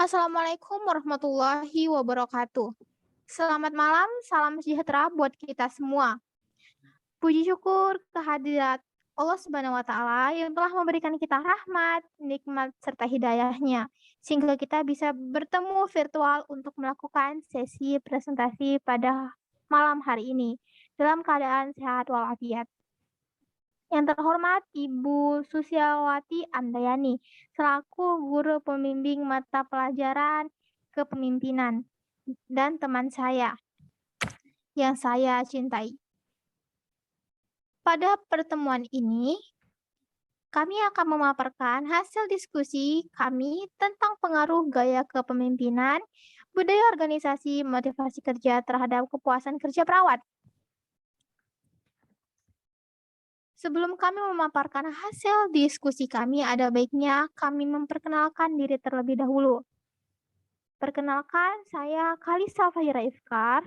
Assalamualaikum warahmatullahi wabarakatuh. Selamat malam, salam sejahtera buat kita semua. Puji syukur kehadirat Allah Subhanahu wa Ta'ala yang telah memberikan kita rahmat, nikmat, serta hidayahnya, sehingga kita bisa bertemu virtual untuk melakukan sesi presentasi pada malam hari ini dalam keadaan sehat walafiat. Yang terhormat Ibu Susiawati Andayani, selaku guru pembimbing mata pelajaran kepemimpinan, dan teman saya yang saya cintai. Pada pertemuan ini, kami akan memaparkan hasil diskusi kami tentang pengaruh gaya kepemimpinan, budaya organisasi, motivasi kerja terhadap kepuasan kerja perawat. Sebelum kami memaparkan hasil diskusi kami, ada baiknya kami memperkenalkan diri terlebih dahulu. Perkenalkan, saya Kalisa Fahira Ifkar,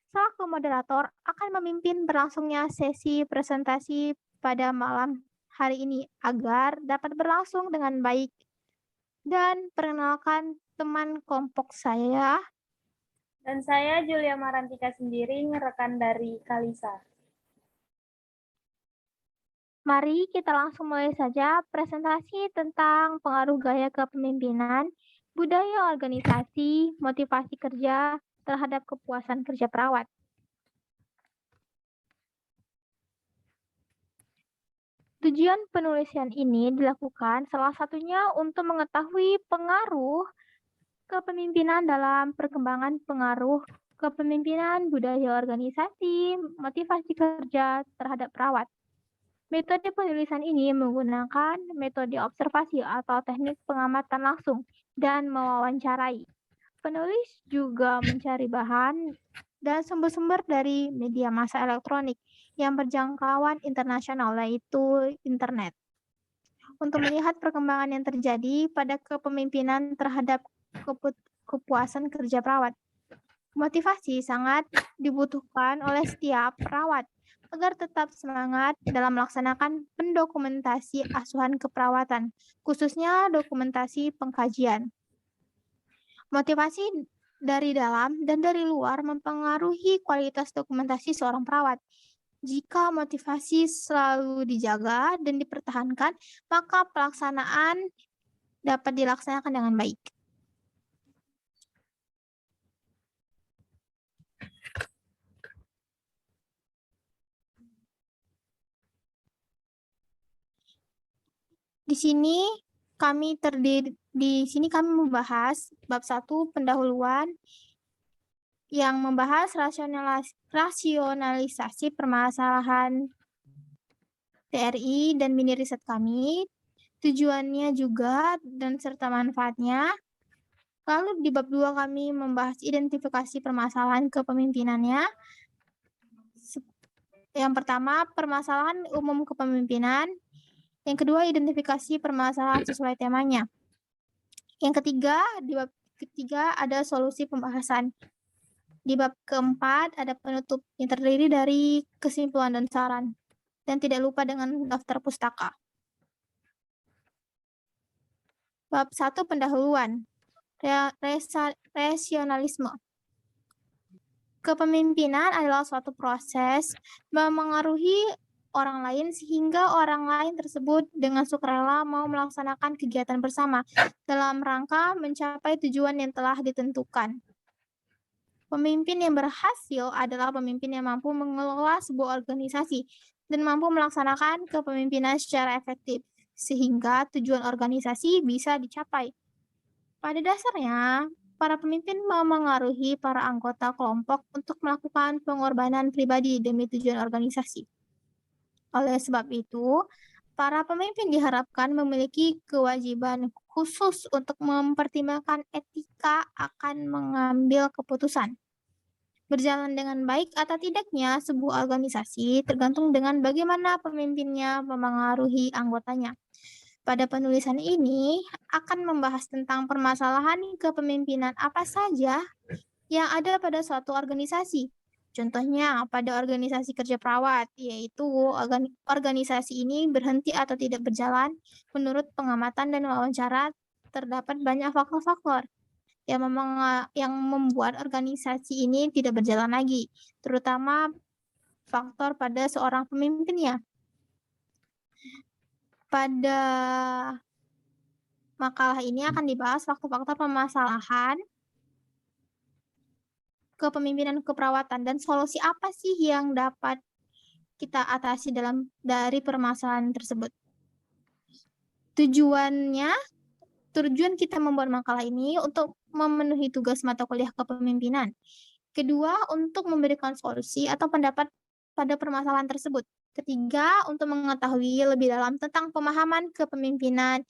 selaku moderator akan memimpin berlangsungnya sesi presentasi pada malam hari ini agar dapat berlangsung dengan baik. Dan perkenalkan teman kelompok saya. Dan saya Julia Marantika Sembiring, rekan dari Kalisa. Mari kita langsung mulai saja presentasi tentang pengaruh gaya kepemimpinan, budaya organisasi, motivasi kerja terhadap kepuasan kerja perawat. Tujuan penulisan ini dilakukan salah satunya untuk mengetahui pengaruh kepemimpinan dalam perkembangan pengaruh kepemimpinan, budaya organisasi, motivasi kerja terhadap perawat. Metode penulisan ini menggunakan metode observasi atau teknik pengamatan langsung dan mewawancarai. Penulis juga mencari bahan dan sumber-sumber dari media massa elektronik yang berjangkauan internasional, yaitu internet, untuk melihat perkembangan yang terjadi pada kepemimpinan terhadap kepuasan kerja perawat. Motivasi sangat dibutuhkan oleh setiap perawat agar tetap semangat dalam melaksanakan pendokumentasi asuhan keperawatan, khususnya dokumentasi pengkajian. Motivasi dari dalam dan dari luar mempengaruhi kualitas dokumentasi seorang perawat. Jika motivasi selalu dijaga dan dipertahankan, maka pelaksanaan dapat dilaksanakan dengan baik. Di sini kami membahas bab 1 pendahuluan yang membahas rasionalisasi permasalahan TRI dan mini riset kami, tujuannya juga dan serta manfaatnya. Lalu di bab 2 kami membahas identifikasi permasalahan kepemimpinannya. Yang pertama, permasalahan umum kepemimpinan. Yang kedua, identifikasi permasalahan sesuai temanya. Yang ketiga, di bab ketiga ada solusi pembahasan. Di bab keempat ada penutup yang terdiri dari kesimpulan dan saran. Dan tidak lupa dengan daftar pustaka. Bab 1 pendahuluan. Rasionalisme. Kepemimpinan adalah suatu proses memengaruhi orang lain sehingga orang lain tersebut dengan sukarela mau melaksanakan kegiatan bersama dalam rangka mencapai tujuan yang telah ditentukan. Pemimpin yang berhasil adalah pemimpin yang mampu mengelola sebuah organisasi dan mampu melaksanakan kepemimpinan secara efektif sehingga tujuan organisasi bisa dicapai. Pada dasarnya, para pemimpin memengaruhi para anggota kelompok untuk melakukan pengorbanan pribadi demi tujuan organisasi. Oleh sebab itu, para pemimpin diharapkan memiliki kewajiban khusus untuk mempertimbangkan etika akan mengambil keputusan. Berjalan dengan baik atau tidaknya sebuah organisasi tergantung dengan bagaimana pemimpinnya memengaruhi anggotanya. Pada penulisan ini akan membahas tentang permasalahan kepemimpinan apa saja yang ada pada suatu organisasi. Contohnya pada organisasi kerja perawat, yaitu organisasi ini berhenti atau tidak berjalan menurut pengamatan dan wawancara terdapat banyak faktor-faktor yang membuat organisasi ini tidak berjalan lagi, terutama faktor pada seorang pemimpinnya. Pada makalah ini akan dibahas faktor-faktor permasalahan kepemimpinan keperawatan dan solusi apa sih yang dapat kita atasi dari permasalahan tersebut. Tujuan kita membuat makalah ini untuk memenuhi tugas mata kuliah kepemimpinan. Kedua, untuk memberikan solusi atau pendapat pada permasalahan tersebut. Ketiga, untuk mengetahui lebih dalam tentang pemahaman kepemimpinan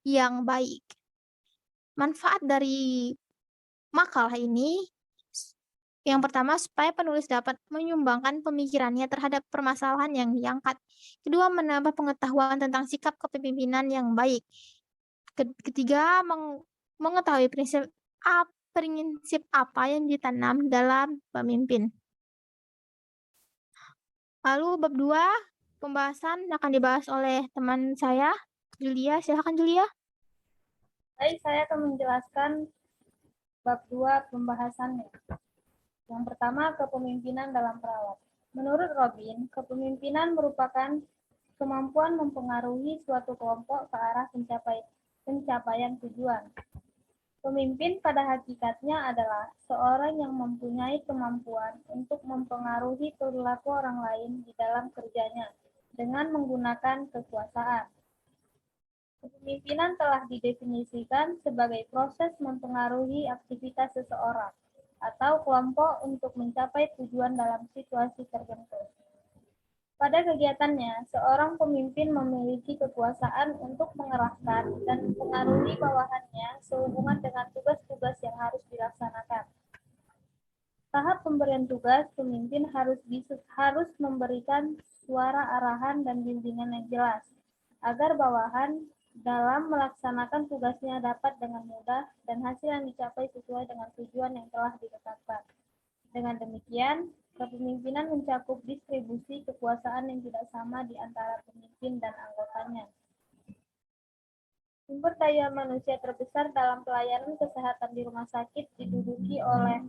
yang baik. Manfaat dari makalah ini, yang pertama, supaya penulis dapat menyumbangkan pemikirannya terhadap permasalahan yang diangkat. Kedua, menambah pengetahuan tentang sikap kepemimpinan yang baik. Ketiga, mengetahui prinsip apa yang ditanam dalam pemimpin. Lalu bab 2, pembahasan akan dibahas oleh teman saya, Julia. Silakan Julia. Baik, saya akan menjelaskan bab 2 pembahasannya. Yang pertama, kepemimpinan dalam perawat. Menurut Robin, kepemimpinan merupakan kemampuan mempengaruhi suatu kelompok ke arah pencapaian tujuan. Pemimpin pada hakikatnya adalah seorang yang mempunyai kemampuan untuk mempengaruhi perilaku orang lain di dalam kerjanya dengan menggunakan kekuasaan. Kepemimpinan telah didefinisikan sebagai proses mempengaruhi aktivitas seseorang atau kelompok untuk mencapai tujuan dalam situasi tertentu. Pada kegiatannya, seorang pemimpin memiliki kekuasaan untuk mengerahkan dan mempengaruhi bawahannya sehubungan dengan tugas-tugas yang harus dilaksanakan. Tahap pemberian tugas, pemimpin harus memberikan suara arahan dan bimbingan yang jelas, agar bawahan dalam melaksanakan tugasnya dapat dengan mudah dan hasil yang dicapai sesuai dengan tujuan yang telah ditetapkan. Dengan demikian, kepemimpinan mencakup distribusi kekuasaan yang tidak sama di antara pemimpin dan anggotanya. Sumber daya manusia terbesar dalam pelayanan kesehatan di rumah sakit diduduki oleh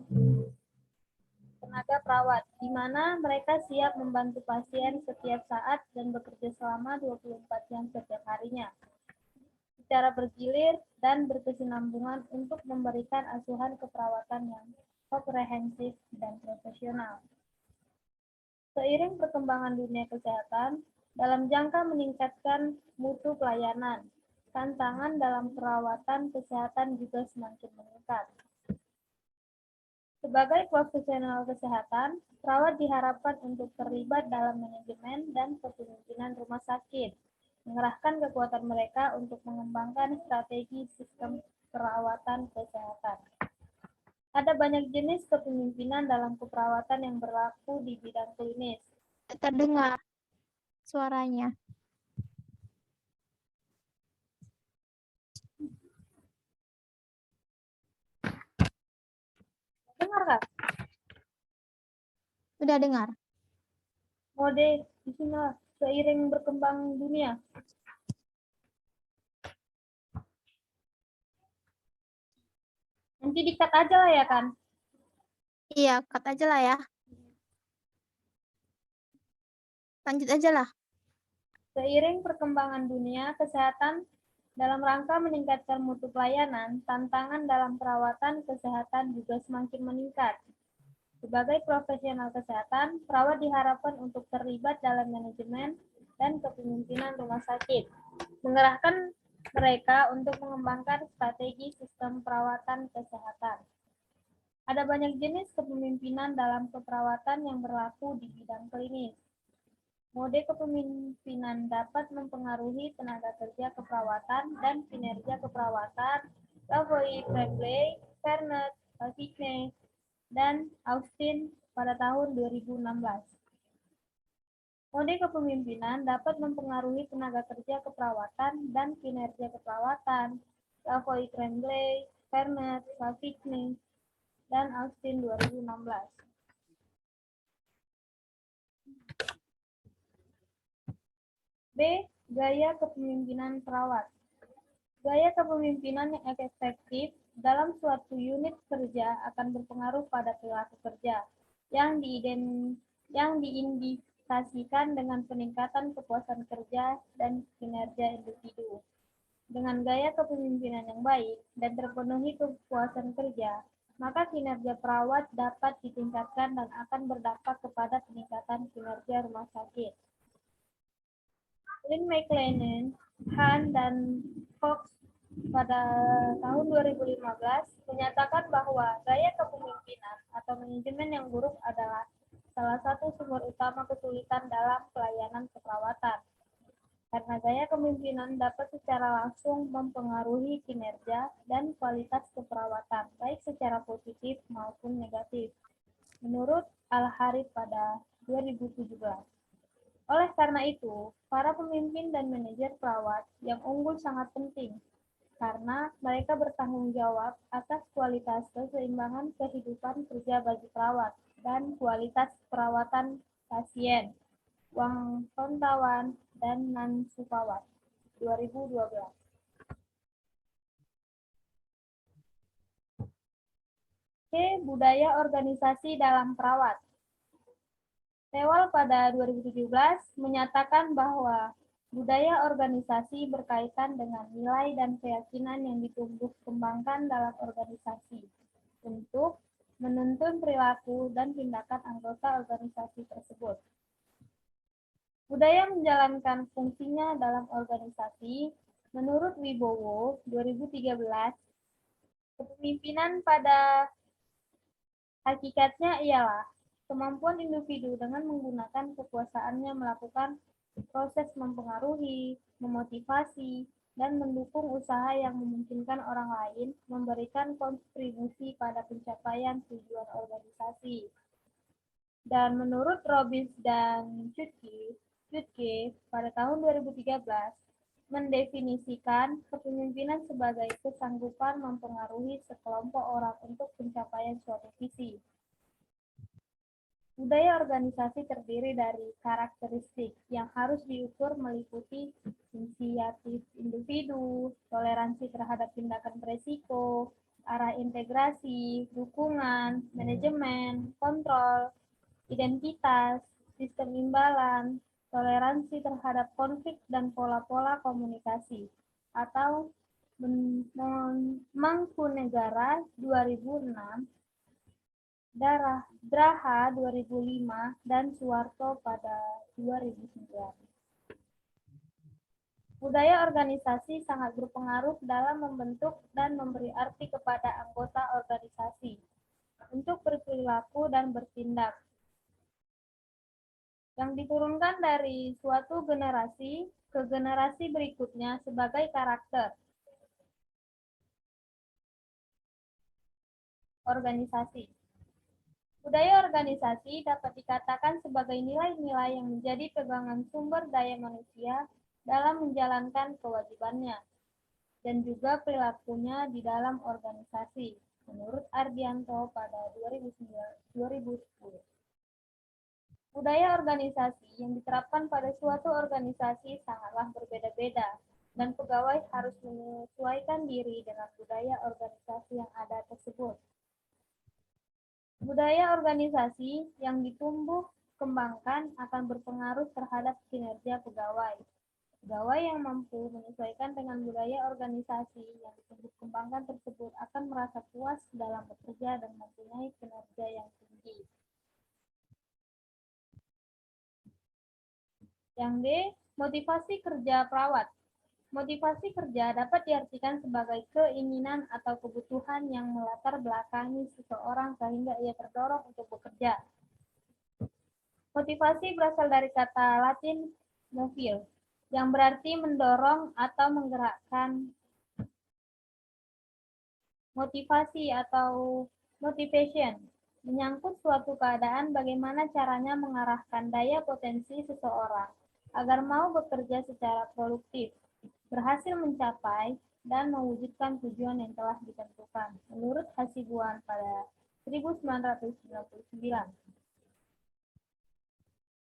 tenaga perawat, di mana mereka siap membantu pasien setiap saat dan bekerja selama 24 jam setiap harinya, secara bergilir dan berkesinambungan untuk memberikan asuhan keperawatan yang komprehensif dan profesional. Seiring perkembangan dunia kesehatan, dalam jangka meningkatkan mutu pelayanan, tantangan dalam perawatan kesehatan juga semakin meningkat. Sebagai profesional kesehatan, perawat diharapkan untuk terlibat dalam manajemen dan kepemimpinan rumah sakit, mengerahkan kekuatan mereka untuk mengembangkan strategi sistem perawatan kesehatan. Ada banyak jenis kepemimpinan dalam keperawatan yang berlaku di bidang klinis. Terdengar suaranya. Dengar Kak? Sudah dengar. Mode bismillah, seiring berkembang dunia. Nanti dikat aja lah ya kan? Iya, cut aja lah ya. Lanjut aja lah. Seiring perkembangan dunia kesehatan dalam rangka meningkatkan mutu pelayanan, tantangan dalam perawatan kesehatan juga semakin meningkat. Sebagai profesional kesehatan, perawat diharapkan untuk terlibat dalam manajemen dan kepemimpinan rumah sakit, mengerahkan mereka untuk mengembangkan strategi sistem perawatan kesehatan. Ada banyak jenis kepemimpinan dalam keperawatan yang berlaku di bidang klinis. Mode kepemimpinan dapat mempengaruhi tenaga kerja keperawatan dan kinerja keperawatan. Lavoie Tremblay, Vernet, Lavigne, dan Austin pada tahun 2016. Mode kepemimpinan dapat mempengaruhi tenaga kerja keperawatan dan kinerja keperawatan. Lavoie Tremblay, Vernet, Lavigne, dan Austin 2016. B. Gaya kepemimpinan perawat. Gaya kepemimpinan yang efektif dalam suatu unit kerja akan berpengaruh pada perilaku kerja yang diindikasikan dengan peningkatan kepuasan kerja dan kinerja individu. Dengan gaya kepemimpinan yang baik dan terpenuhi kepuasan kerja, maka kinerja perawat dapat ditingkatkan dan akan berdampak kepada peningkatan kinerja rumah sakit. Lynn McLennan, Han, dan Fox pada tahun 2015 menyatakan bahwa gaya kepemimpinan atau manajemen yang buruk adalah salah satu sumber utama kesulitan dalam pelayanan keperawatan. Karena gaya kepemimpinan dapat secara langsung mempengaruhi kinerja dan kualitas keperawatan, baik secara positif maupun negatif. Menurut Al-Harith pada 2017. Oleh karena itu, para pemimpin dan manajer perawat yang unggul sangat penting, karena mereka bertanggung jawab atas kualitas keseimbangan kehidupan kerja bagi perawat dan kualitas perawatan pasien, Wangtontawan dan Nansupawat, 2012. Budaya organisasi dalam perawat. Tewal pada 2017 menyatakan bahwa budaya organisasi berkaitan dengan nilai dan keyakinan yang ditumbuh kembangkan dalam organisasi untuk menuntun perilaku dan tindakan anggota organisasi tersebut. Budaya menjalankan fungsinya dalam organisasi, menurut Wibowo 2013, kepemimpinan pada hakikatnya ialah kemampuan individu dengan menggunakan kekuasaannya melakukan proses mempengaruhi, memotivasi, dan mendukung usaha yang memungkinkan orang lain memberikan kontribusi pada pencapaian tujuan organisasi. Dan menurut Robbins dan Chutke pada tahun 2013, mendefinisikan kepemimpinan sebagai kesanggupan mempengaruhi sekelompok orang untuk pencapaian suatu visi. Budaya organisasi terdiri dari karakteristik yang harus diukur meliputi inisiatif individu, toleransi terhadap tindakan beresiko, arah integrasi, dukungan, manajemen, kontrol, identitas, sistem imbalan, toleransi terhadap konflik dan pola-pola komunikasi, atau Mangkunegara 2006, Draha 2005, dan Suwarto pada 2009. Budaya organisasi sangat berpengaruh dalam membentuk dan memberi arti kepada anggota organisasi untuk berperilaku dan bertindak, yang diturunkan dari suatu generasi ke generasi berikutnya sebagai karakter organisasi. Budaya organisasi dapat dikatakan sebagai nilai-nilai yang menjadi pegangan sumber daya manusia dalam menjalankan kewajibannya dan juga perilakunya di dalam organisasi, menurut Ardianto pada 2010. Budaya organisasi yang diterapkan pada suatu organisasi sangatlah berbeda-beda, dan pegawai harus menyesuaikan diri dengan budaya organisasi yang ada tersebut. Budaya organisasi yang ditumbuh kembangkan akan berpengaruh terhadap kinerja pegawai. Pegawai yang mampu menyesuaikan dengan budaya organisasi yang ditumbuh kembangkan tersebut akan merasa puas dalam bekerja dan mempunyai kinerja yang tinggi. Yang D, motivasi kerja perawat. Motivasi kerja dapat diartikan sebagai keinginan atau kebutuhan yang melatar belakangi seseorang sehingga ia terdorong untuk bekerja. Motivasi berasal dari kata Latin movil, yang berarti mendorong atau menggerakkan. Motivasi atau motivation menyangkut suatu keadaan bagaimana caranya mengarahkan daya potensi seseorang agar mau bekerja secara produktif, berhasil mencapai dan mewujudkan tujuan yang telah ditentukan, menurut Hasibuan pada 1999.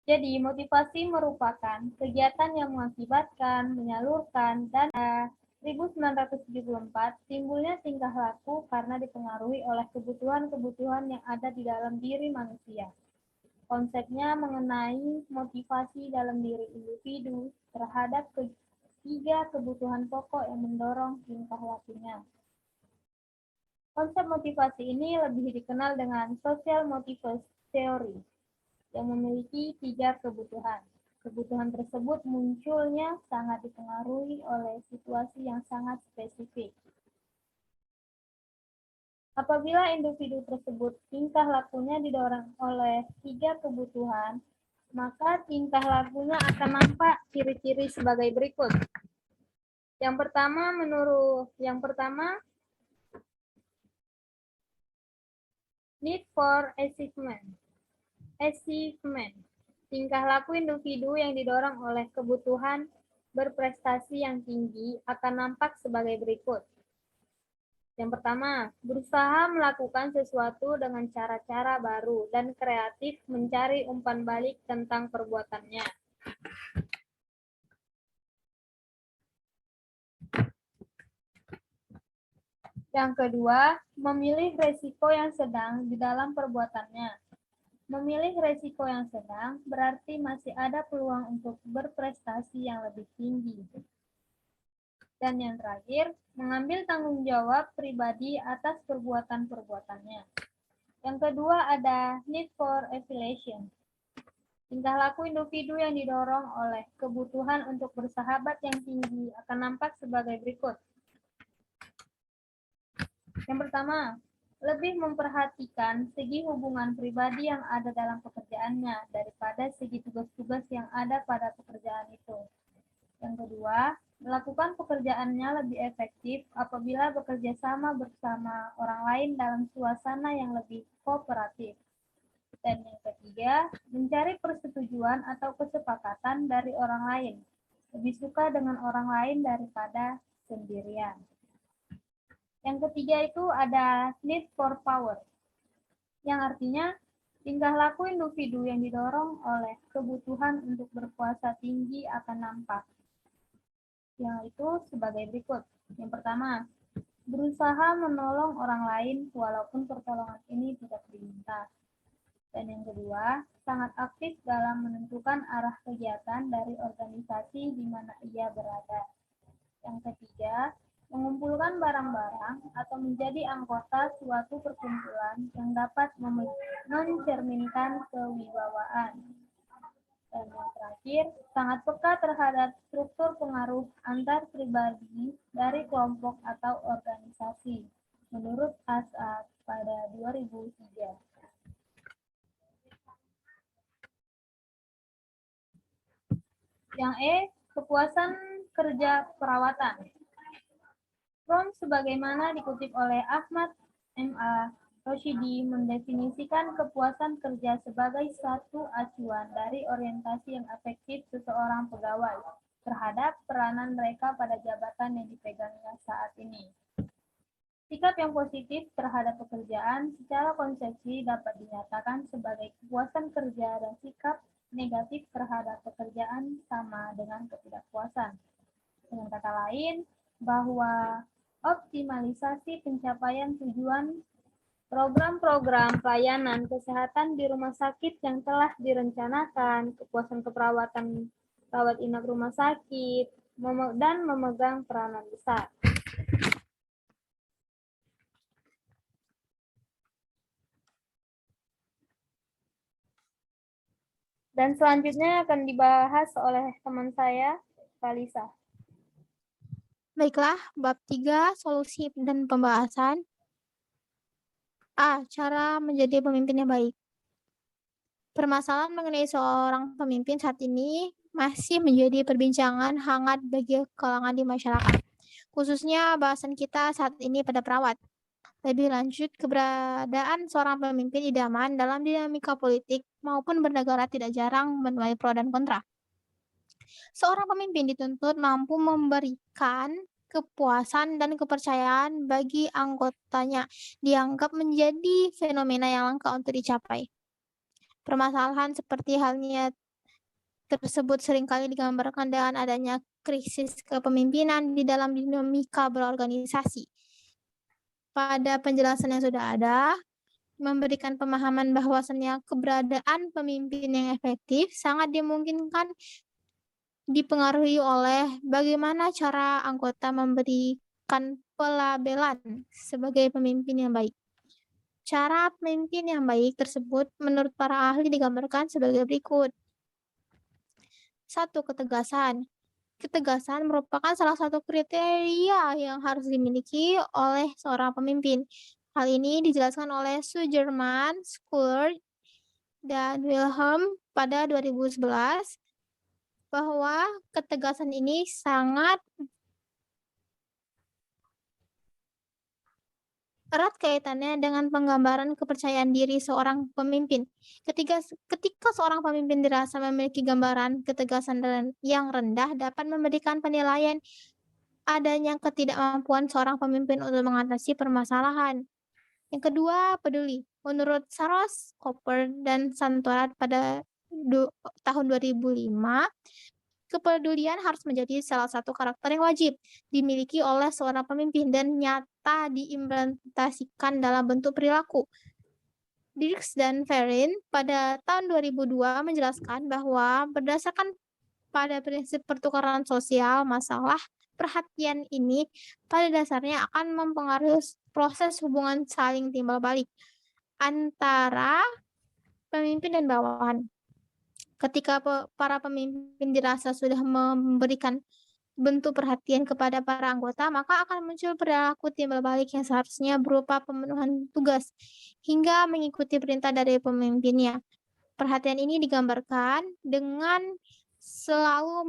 Jadi, motivasi merupakan kegiatan yang mengakibatkan, menyalurkan, dan 1974, timbulnya tingkah laku karena dipengaruhi oleh kebutuhan-kebutuhan yang ada di dalam diri manusia. Konsepnya mengenai motivasi dalam diri individu terhadap tiga kebutuhan pokok yang mendorong tingkah lakunya. Konsep motivasi ini lebih dikenal dengan social motivation theory, yang memiliki tiga kebutuhan. Kebutuhan tersebut munculnya sangat dipengaruhi oleh situasi yang sangat spesifik. Apabila individu tersebut tingkah lakunya didorong oleh tiga kebutuhan, maka tingkah lakunya akan nampak ciri-ciri sebagai berikut. Yang pertama, need for achievement. Tingkah laku individu yang didorong oleh kebutuhan berprestasi yang tinggi akan nampak sebagai berikut. Yang pertama, berusaha melakukan sesuatu dengan cara-cara baru dan kreatif mencari umpan balik tentang perbuatannya. Yang kedua, memilih resiko yang sedang di dalam perbuatannya. Memilih resiko yang sedang berarti masih ada peluang untuk berprestasi yang lebih tinggi. Dan yang terakhir, mengambil tanggung jawab pribadi atas perbuatan-perbuatannya. Yang kedua ada need for affiliation. Tingkah laku individu yang didorong oleh kebutuhan untuk bersahabat yang tinggi akan nampak sebagai berikut. Yang pertama, lebih memperhatikan segi hubungan pribadi yang ada dalam pekerjaannya daripada segi tugas-tugas yang ada pada pekerjaan itu. Yang kedua, melakukan pekerjaannya lebih efektif apabila bekerja sama bersama orang lain dalam suasana yang lebih kooperatif. Dan yang ketiga, mencari persetujuan atau kesepakatan dari orang lain. Lebih suka dengan orang lain daripada sendirian. Yang ketiga itu ada need for power, yang artinya tingkah laku individu yang didorong oleh kebutuhan untuk berkuasa tinggi akan nampak. Yang itu sebagai berikut. Yang pertama, berusaha menolong orang lain walaupun pertolongan ini tidak diminta. Dan yang kedua, sangat aktif dalam menentukan arah kegiatan dari organisasi di mana ia berada. Yang ketiga, mengumpulkan barang-barang atau menjadi anggota suatu perkumpulan yang dapat mencerminkan kewibawaan. Dan yang terakhir, sangat peka terhadap struktur pengaruh antar pribadi dari kelompok atau organisasi, menurut Asad pada 2003. Yang E, kepuasan kerja perawatan. Rom sebagaimana dikutip oleh Ahmad M.A. Roshidi mendefinisikan kepuasan kerja sebagai satu acuan dari orientasi yang efektif seseorang pegawai terhadap peranan mereka pada jabatan yang dipegangnya saat ini. Sikap yang positif terhadap pekerjaan secara konsepsi dapat dinyatakan sebagai kepuasan kerja dan sikap negatif terhadap pekerjaan sama dengan ketidakpuasan. Dengan kata lain, bahwa optimalisasi pencapaian tujuan program-program pelayanan kesehatan di rumah sakit yang telah direncanakan, kepuasan keperawatan rawat inap rumah sakit, dan memegang peranan besar. Dan selanjutnya akan dibahas oleh teman saya, Kalisa. Baiklah, bab 3, solusi dan pembahasan. A. Cara menjadi pemimpin yang baik. Permasalahan mengenai seorang pemimpin saat ini masih menjadi perbincangan hangat bagi kalangan di masyarakat. Khususnya bahasan kita saat ini pada perawat. Lebih lanjut, keberadaan seorang pemimpin idaman dalam dinamika politik maupun bernegara tidak jarang menuai pro dan kontra. Seorang pemimpin dituntut mampu memberikan kepuasan dan kepercayaan bagi anggotanya dianggap menjadi fenomena yang langka untuk dicapai. Permasalahan seperti halnya tersebut seringkali digambarkan dengan adanya krisis kepemimpinan di dalam dinamika berorganisasi. Pada penjelasan yang sudah ada, memberikan pemahaman bahwasannya keberadaan pemimpin yang efektif sangat dimungkinkan dipengaruhi oleh bagaimana cara anggota memberikan pelabelan sebagai pemimpin yang baik. Cara pemimpin yang baik tersebut menurut para ahli digambarkan sebagai berikut. 1. Ketegasan. Ketegasan merupakan salah satu kriteria yang harus dimiliki oleh seorang pemimpin. Hal ini dijelaskan oleh Sugerman, Schuller, dan Wilhelm pada 2011 bahwa ketegasan ini sangat erat kaitannya dengan penggambaran kepercayaan diri seorang pemimpin. Ketika seorang pemimpin dirasa memiliki gambaran ketegasan yang rendah dapat memberikan penilaian adanya ketidakmampuan seorang pemimpin untuk mengatasi permasalahan. Yang kedua, peduli. Menurut Saros, Cooper, dan Santorat pada tahun 2005, kepedulian harus menjadi salah satu karakter yang wajib dimiliki oleh seorang pemimpin dan nyata diimplementasikan dalam bentuk perilaku. Dirks dan Ferrin pada tahun 2002 menjelaskan bahwa berdasarkan pada prinsip pertukaran sosial, masalah perhatian ini pada dasarnya akan mempengaruhi proses hubungan saling timbal balik antara pemimpin dan bawahan. Ketika para pemimpin dirasa sudah memberikan bentuk perhatian kepada para anggota, maka akan muncul perilaku timbal balik yang seharusnya berupa pemenuhan tugas hingga mengikuti perintah dari pemimpinnya. Perhatian ini digambarkan dengan selalu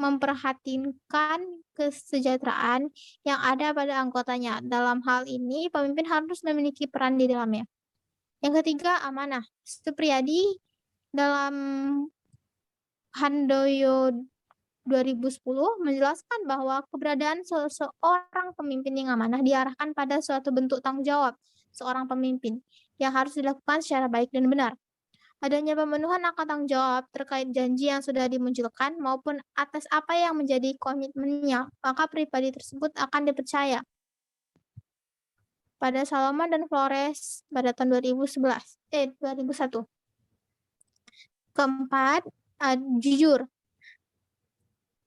memperhatikan kesejahteraan yang ada pada anggotanya. Dalam hal ini, pemimpin harus memiliki peran di dalamnya. Yang ketiga, amanah. Supriyadi dalam Handoyo 2010 menjelaskan bahwa keberadaan seorang pemimpin yang amanah diarahkan pada suatu bentuk tanggung jawab seorang pemimpin yang harus dilakukan secara baik dan benar. Adanya pemenuhan akan tanggung jawab terkait janji yang sudah dimunculkan maupun atas apa yang menjadi komitmennya, maka pribadi tersebut akan dipercaya. Pada Salomon dan Flores pada tahun 2001. Keempat, jujur.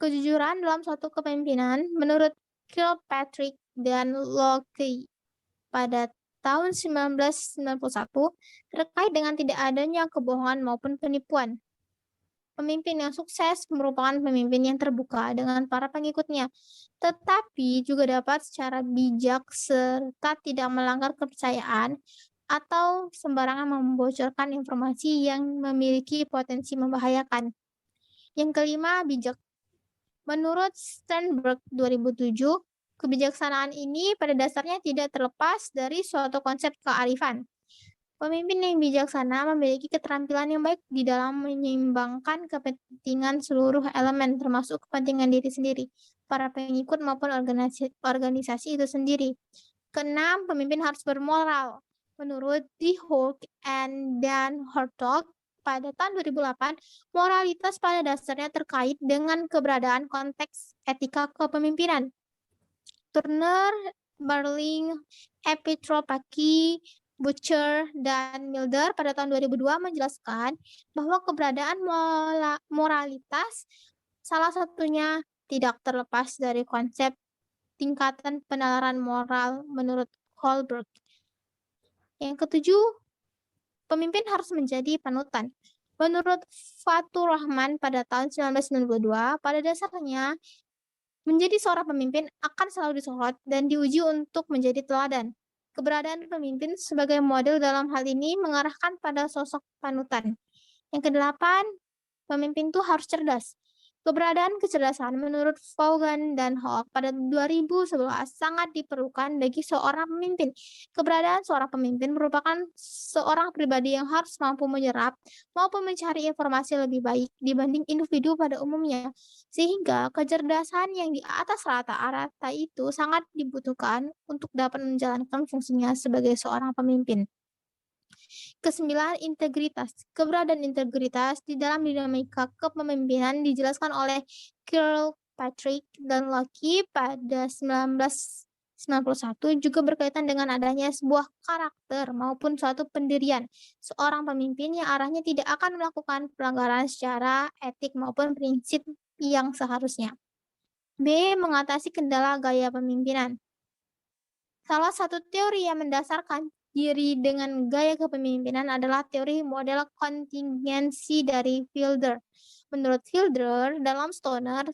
Kejujuran dalam suatu kepemimpinan menurut Kilpatrick dan Locke pada tahun 1991 terkait dengan tidak adanya kebohongan maupun penipuan. Pemimpin yang sukses merupakan pemimpin yang terbuka dengan para pengikutnya, tetapi juga dapat secara bijak serta tidak melanggar kepercayaan atau sembarangan membocorkan informasi yang memiliki potensi membahayakan. Yang kelima, bijak. Menurut Sternberg 2007, kebijaksanaan ini pada dasarnya tidak terlepas dari suatu konsep kearifan. Pemimpin yang bijaksana memiliki keterampilan yang baik di dalam menyeimbangkan kepentingan seluruh elemen, termasuk kepentingan diri sendiri, para pengikut maupun organisasi itu sendiri. Keenam, pemimpin harus bermoral. Menurut D. Hook and Dan Hartog, pada tahun 2008, moralitas pada dasarnya terkait dengan keberadaan konteks etika kepemimpinan. Turner, Barling, Epitropaki, Butcher, dan Milder pada tahun 2002 menjelaskan bahwa keberadaan moralitas salah satunya tidak terlepas dari konsep tingkatan penalaran moral menurut Kohlberg. Yang ketujuh, pemimpin harus menjadi panutan. Menurut Fatur Rahman pada tahun 1992, pada dasarnya menjadi seorang pemimpin akan selalu disorot dan diuji untuk menjadi teladan. Keberadaan pemimpin sebagai model dalam hal ini mengarahkan pada sosok panutan. Yang kedelapan, pemimpin itu harus cerdas. Keberadaan kecerdasan menurut Vaughan dan Hawke pada 2011 sangat diperlukan bagi seorang pemimpin. Keberadaan seorang pemimpin merupakan seorang pribadi yang harus mampu menyerap maupun mencari informasi lebih baik dibanding individu pada umumnya. Sehingga kecerdasan yang di atas rata-rata itu sangat dibutuhkan untuk dapat menjalankan fungsinya sebagai seorang pemimpin. Kesembilan, integritas. Keberadaan integritas di dalam dinamika kepemimpinan dijelaskan oleh Kirkpatrick dan Locke pada 1991 juga berkaitan dengan adanya sebuah karakter maupun suatu pendirian seorang pemimpin yang arahnya tidak akan melakukan pelanggaran secara etik maupun prinsip yang seharusnya. B. Mengatasi kendala gaya pemimpinan. Salah satu teori yang mendasarkan diri dengan gaya kepemimpinan adalah teori model kontingensi dari Fielder. Menurut Fielder, dalam Stoner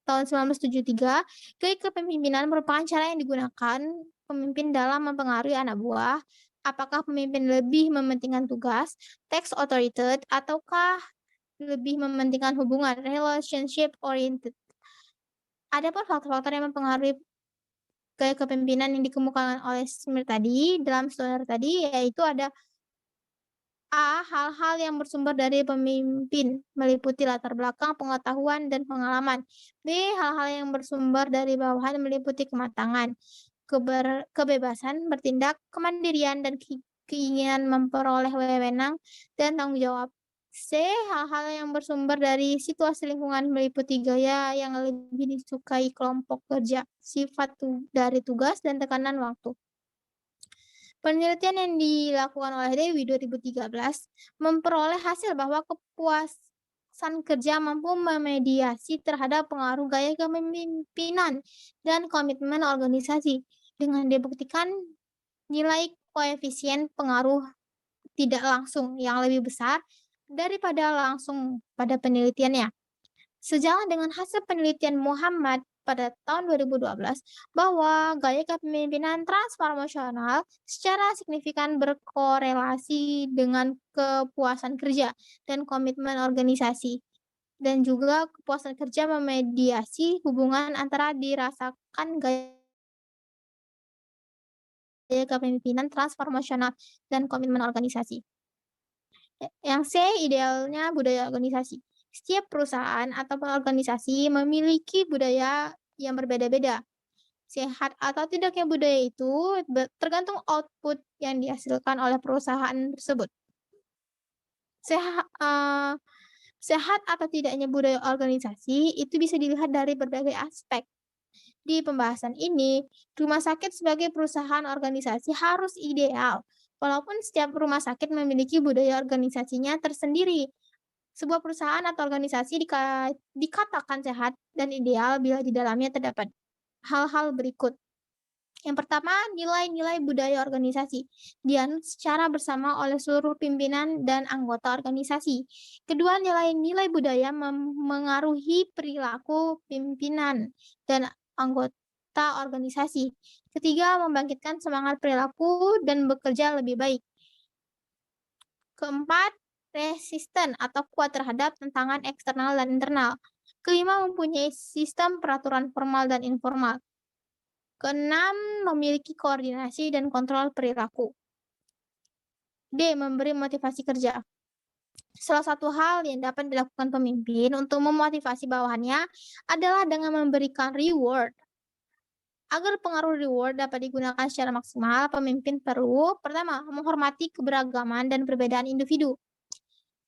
tahun 1973, gaya kepemimpinan merupakan cara yang digunakan pemimpin dalam mempengaruhi anak buah. Apakah pemimpin lebih mementingkan tugas, text authoritative, ataukah lebih mementingkan hubungan, relationship oriented. Adapun faktor-faktor yang mempengaruhi gaya kepemimpinan yang dikemukakan oleh Smith tadi, dalam Stoner tadi, yaitu ada A. Hal-hal yang bersumber dari pemimpin, meliputi latar belakang, pengetahuan, dan pengalaman. B. Hal-hal yang bersumber dari bawahan, meliputi kematangan, kebebasan bertindak, kemandirian, dan keinginan memperoleh wewenang dan tanggung jawab. C. Hal-hal yang bersumber dari situasi lingkungan, meliputi gaya yang lebih disukai kelompok kerja, sifat dari tugas, dan tekanan waktu. Penelitian yang dilakukan oleh Dewi 2013 memperoleh hasil bahwa kepuasan kerja mampu memediasi terhadap pengaruh gaya kepemimpinan dan komitmen organisasi dengan dibuktikan nilai koefisien pengaruh tidak langsung yang lebih besar daripada langsung pada penelitiannya. Sejalan dengan hasil penelitian Muhammad pada tahun 2012 bahwa gaya kepemimpinan transformasional secara signifikan berkorelasi dengan kepuasan kerja dan komitmen organisasi dan juga kepuasan kerja memediasi hubungan antara dirasakan gaya kepemimpinan transformasional dan komitmen organisasi. Yang C, idealnya budaya organisasi. Setiap perusahaan atau organisasi memiliki budaya yang berbeda-beda. Sehat atau tidaknya budaya itu tergantung output yang dihasilkan oleh perusahaan tersebut. Sehat atau tidaknya budaya organisasi itu bisa dilihat dari berbagai aspek. Di pembahasan ini, rumah sakit sebagai perusahaan organisasi harus ideal, walaupun setiap rumah sakit memiliki budaya organisasinya tersendiri. Sebuah perusahaan atau organisasi dikatakan sehat dan ideal bila di dalamnya terdapat hal-hal berikut. Yang pertama, nilai-nilai budaya organisasi dianut secara bersama oleh seluruh pimpinan dan anggota organisasi. Kedua, nilai-nilai budaya mengaruhi perilaku pimpinan dan anggota organisasi. Ketiga, membangkitkan semangat perilaku dan bekerja lebih baik. Keempat, resisten atau kuat terhadap tantangan eksternal dan internal. Kelima, mempunyai sistem peraturan formal dan informal. Keenam, memiliki koordinasi dan kontrol perilaku. D. Memberi motivasi kerja. Salah satu hal yang dapat dilakukan pemimpin untuk memotivasi bawahannya adalah dengan memberikan reward. Agar pengaruh reward dapat digunakan secara maksimal, pemimpin perlu, pertama, menghormati keberagaman dan perbedaan individu.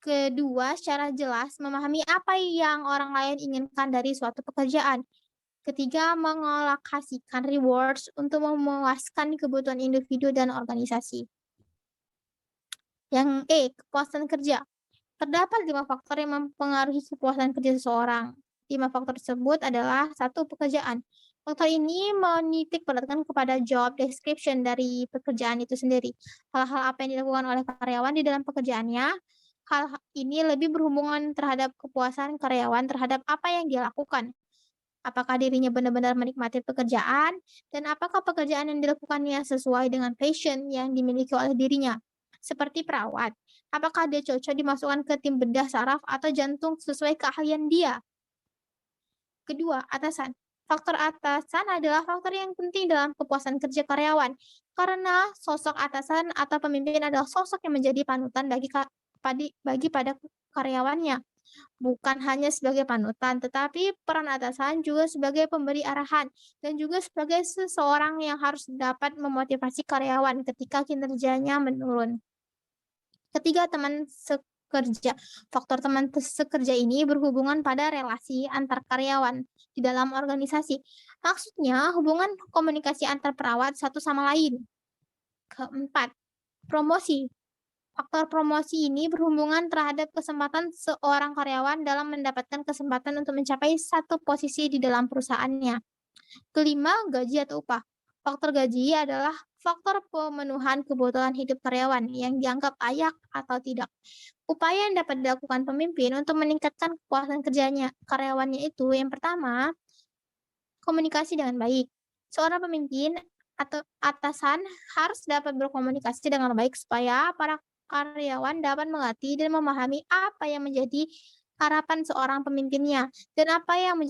Kedua, secara jelas memahami apa yang orang lain inginkan dari suatu pekerjaan. Ketiga, mengalokasikan rewards untuk memuaskan kebutuhan individu dan organisasi. Yang E, kepuasan kerja. Terdapat 5 faktor yang mempengaruhi kepuasan kerja seseorang. 5 faktor tersebut adalah 1. Pekerjaan. Faktor ini menitik beratkan kepada job description dari pekerjaan itu sendiri. Hal-hal apa yang dilakukan oleh karyawan di dalam pekerjaannya. Hal ini lebih berhubungan terhadap kepuasan karyawan terhadap apa yang dia lakukan. Apakah dirinya benar-benar menikmati pekerjaan, dan apakah pekerjaan yang dilakukannya sesuai dengan passion yang dimiliki oleh dirinya. Seperti perawat, apakah dia cocok dimasukkan ke tim bedah saraf atau jantung sesuai keahlian dia. Kedua, atasan. Faktor atasan adalah faktor yang penting dalam kepuasan kerja karyawan, karena sosok atasan atau pemimpin adalah sosok yang menjadi panutan bagi pada karyawannya. Bukan hanya sebagai panutan, tetapi peran atasan juga sebagai pemberi arahan dan juga sebagai seseorang yang harus dapat memotivasi karyawan ketika kinerjanya menurun. Ketiga, teman sekerja. Faktor teman sekerja ini berhubungan pada relasi antar karyawan di dalam organisasi. Maksudnya, hubungan komunikasi antar perawat satu sama lain. Keempat, promosi. Faktor promosi ini berhubungan terhadap kesempatan seorang karyawan dalam mendapatkan kesempatan untuk mencapai satu posisi di dalam perusahaannya. Kelima, gaji atau upah. Faktor gaji adalah faktor pemenuhan kebutuhan hidup karyawan yang dianggap layak atau tidak. Upaya yang dapat dilakukan pemimpin untuk meningkatkan kepuasan kerjanya karyawannya itu yang pertama, komunikasi dengan baik. Seorang pemimpin atau atasan harus dapat berkomunikasi dengan baik supaya para karyawan dapat mengerti dan memahami apa yang menjadi harapan seorang pemimpinnya dan apa yang